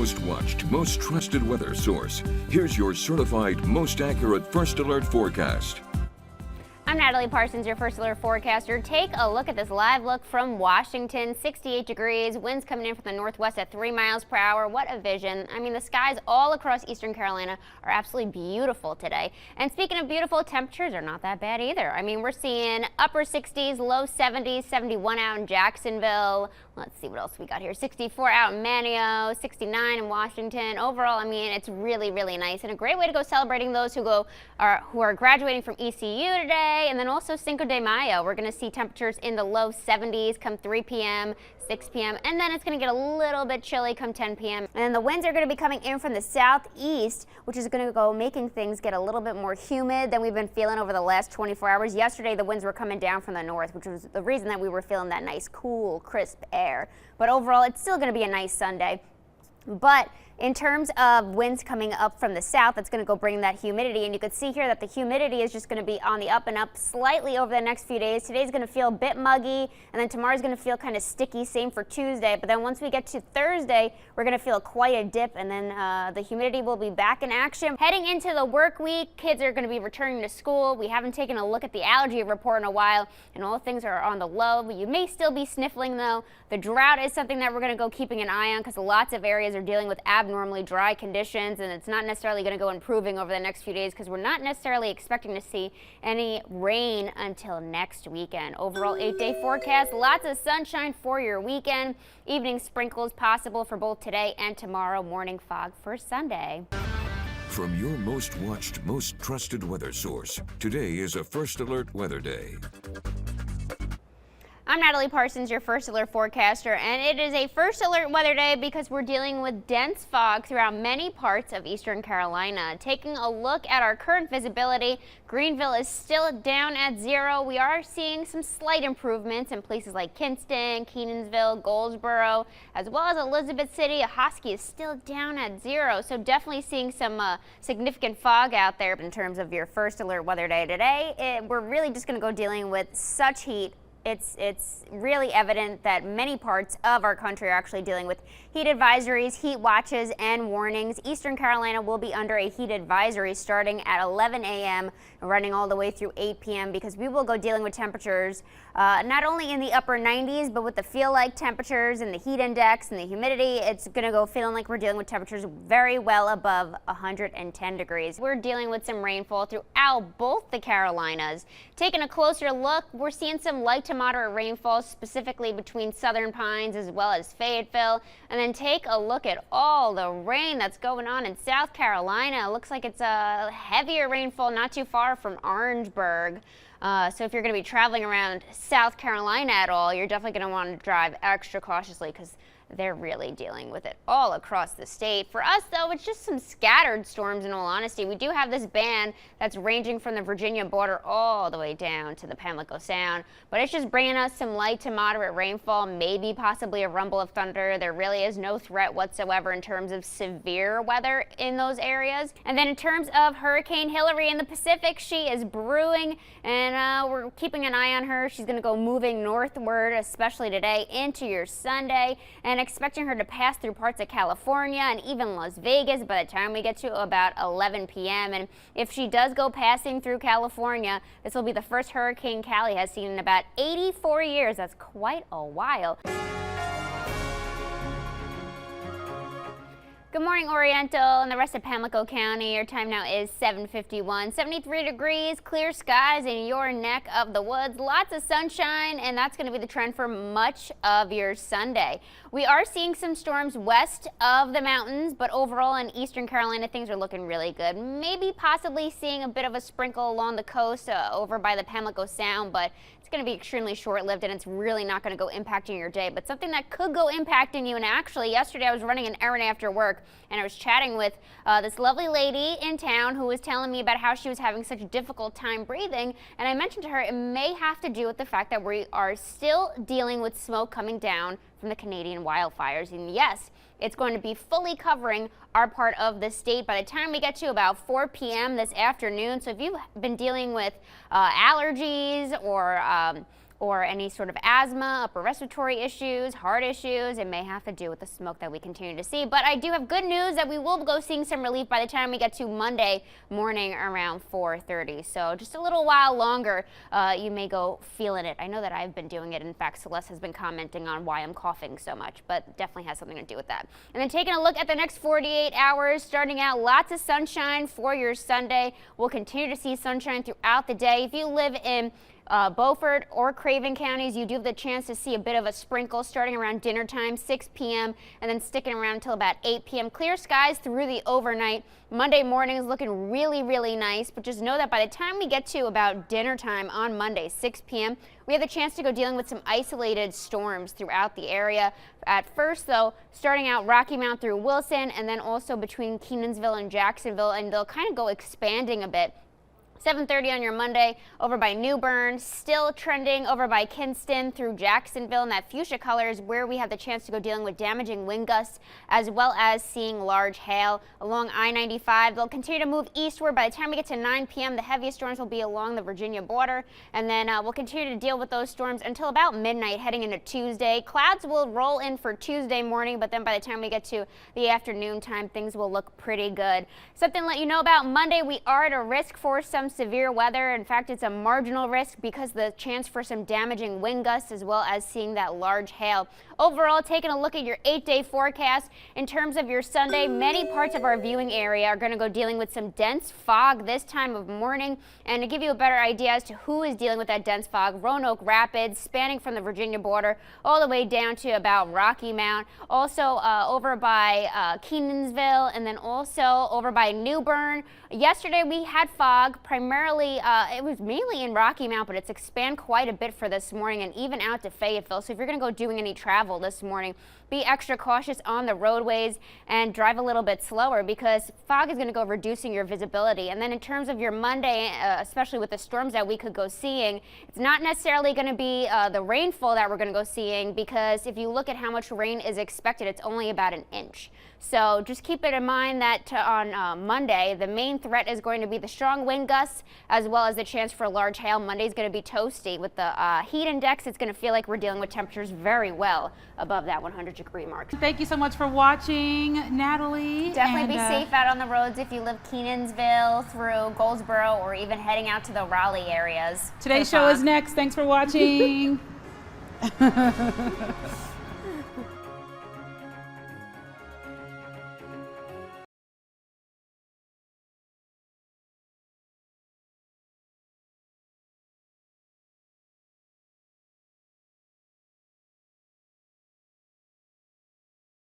most watched, most trusted weather source. Here's your certified, most accurate First Alert forecast. I'm Natalie Parsons, your First Alert forecaster. Take a look at this live look from Washington. 68 degrees, winds coming in from the northwest at 3 miles per hour. What a vision. I mean, the skies all across eastern Carolina are absolutely beautiful today. And speaking of beautiful, temperatures are not that bad either. I mean, we're seeing upper 60s, low 70s, 71 out in Jacksonville. Let's see what else we got here. 64 out in Manio, 69 in Washington. Overall, I mean, it's really, really nice and a great way to go celebrating those who are graduating from ECU today. And then also Cinco de Mayo. We're going to see temperatures in the low 70s come 3 p.m., 6 p.m., and then it's going to get a little bit chilly come 10 p.m. And then the winds are going to be coming in from the southeast, which is going to go making things get a little bit more humid than we've been feeling over the last 24 hours. Yesterday, the winds were coming down from the north, which was the reason that we were feeling that nice, cool, crisp air. But overall, it's still going to be a nice Sunday. But in terms of winds coming up from the south, that's going to go bring that humidity. And you can see here that the humidity is just going to be on the up and up slightly over the next few days. Today's going to feel a bit muggy, and then tomorrow's going to feel kind of sticky. Same for Tuesday. But then once we get to Thursday, we're going to feel quite a dip, and then the humidity will be back in action. Heading into the work week, kids are going to be returning to school. We haven't taken a look at the allergy report in a while, and all things are on the low. You may still be sniffling, though. The drought is something that we're going to go keeping an eye on because lots of areas are dealing with abnormally dry conditions, and it's not necessarily going to go improving over the next few days because we're not necessarily expecting to see any rain until next weekend. Overall 8-day forecast, lots of sunshine for your weekend. Evening sprinkles possible for both today and tomorrow. Morning fog for Sunday. From your most watched, most trusted weather source, today is a First Alert weather day. I'm Natalie Parsons, your First Alert forecaster, and it is a First Alert weather day because we're dealing with dense fog throughout many parts of eastern Carolina. Taking a look at our current visibility, Greenville is still down at 0. We are seeing some slight improvements in places like Kinston, Kenansville, Goldsboro, as well as Elizabeth City. Ahoskie is still down at 0, so definitely seeing some significant fog out there. In terms of your First Alert weather day today, we're really just going to go dealing with such heat. It's really evident that many parts of our country are actually dealing with heat advisories, heat watches, and warnings. Eastern Carolina will be under a heat advisory starting at 11 a.m. and running all the way through 8 p.m. because we will go dealing with temperatures not only in the upper 90s, but with the feel-like temperatures and the heat index and the humidity. It's going to go feeling like we're dealing with temperatures very well above 110 degrees. We're dealing with some rainfall throughout both the Carolinas. Taking a closer look, we're seeing some light to moderate rainfall, specifically between Southern Pines as well as Fayetteville. And then take a look at all the rain that's going on in South Carolina. It looks like it's a heavier rainfall not too far from Orangeburg. So if you're going to be traveling around South Carolina at all, you're definitely going to want to drive extra cautiously because they're really dealing with it all across the state. For us, though, it's just some scattered storms, in all honesty. We do have this band that's ranging from the Virginia border all the way down to the Pamlico Sound, but it's just bringing us some light to moderate rainfall, maybe possibly a rumble of thunder. There really is no threat whatsoever in terms of severe weather in those areas. And then in terms of Hurricane Hillary in the Pacific, she is brewing, and we're keeping an eye on her. She's going to go moving northward, especially today, into your Sunday, and expecting her to pass through parts of California and even Las Vegas by the time we get to about 11 p.m. And if she does go passing through California, this will be the first hurricane Cali has seen in about 84 years. That's quite a while. Good morning, Oriental and the rest of Pamlico County. Your time now is 7:51. 73 degrees, clear skies in your neck of the woods. Lots of sunshine, and that's going to be the trend for much of your Sunday. We are seeing some storms west of the mountains, but overall in eastern Carolina, things are looking really good. Maybe possibly seeing a bit of a sprinkle along the coast over by the Pamlico Sound, but it's going to be extremely short-lived, and it's really not going to go impacting your day. But something that could go impacting you, and actually yesterday I was running an errand after work, and I was chatting with this lovely lady in town who was telling me about how she was having such a difficult time breathing, and I mentioned to her it may have to do with the fact that we are still dealing with smoke coming down from the Canadian wildfires. And yes, it's going to be fully covering our part of the state by the time we get to about 4 p.m. this afternoon. So if you've been dealing with allergies or or any sort of asthma, upper respiratory issues, heart issues. It may have to do with the smoke that we continue to see. But I do have good news that we will go seeing some relief by the time we get to Monday morning around 4:30. So just a little while longer, you may go feeling it. I know that I've been doing it. In fact, Celeste has been commenting on why I'm coughing so much, but definitely has something to do with that. And then taking a look at the next 48 hours, starting out lots of sunshine for your Sunday. We'll continue to see sunshine throughout the day. If you live in Beaufort or Craven counties, you do have the chance to see a bit of a sprinkle starting around dinner time, 6 p.m. and then sticking around until about 8 p.m. Clear skies through the overnight. Monday morning is looking really, really nice, but just know that by the time we get to about dinner time on Monday, 6 p.m., we have the chance to go dealing with some isolated storms throughout the area. At first, though, starting out Rocky Mount through Wilson and then also between Kenansville and Jacksonville, and they'll kind of go expanding a bit. 7:30 on your Monday over by New Bern, still trending over by Kinston through Jacksonville, and that fuchsia color is where we have the chance to go dealing with damaging wind gusts as well as seeing large hail along I-95. They'll continue to move eastward. By the time we get to 9 p.m., the heaviest storms will be along the Virginia border, and then we'll continue to deal with those storms until about midnight heading into Tuesday. Clouds will roll in for Tuesday morning, but then by the time we get to the afternoon time, things will look pretty good. Something to let you know about Monday, we are at a risk for some severe weather. In fact, it's a marginal risk because the chance for some damaging wind gusts as well as seeing that large hail. Overall, taking a look at your 8-day forecast in terms of your Sunday, many parts of our viewing area are going to go dealing with some dense fog this time of morning. And to give you a better idea as to who is dealing with that dense fog, Roanoke Rapids, spanning from the Virginia border all the way down to about Rocky Mount, also over by Kenansville, and then also over by New Bern. Yesterday we had fog, primarily it was mainly in Rocky Mount, but it's expanded quite a bit for this morning and even out to Fayetteville. So if you're going to go doing any travel this morning, be extra cautious on the roadways and drive a little bit slower because fog is going to go reducing your visibility. And then in terms of your Monday, especially with the storms that we could go seeing, it's not necessarily going to be the rainfall that we're going to go seeing, because if you look at how much rain is expected, it's only about an inch. So just keep it in mind that on Monday, the main threat is going to be the strong wind gusts as well as the chance for large hail. Monday is going to be toasty with the heat index. It's going to feel like we're dealing with temperatures very well above that 100-degree mark. Thank you so much for watching, Natalie. Definitely be safe out on the roads if you live Kenansville through Goldsboro or even heading out to the Raleigh areas. Today's show is next. Thanks for watching.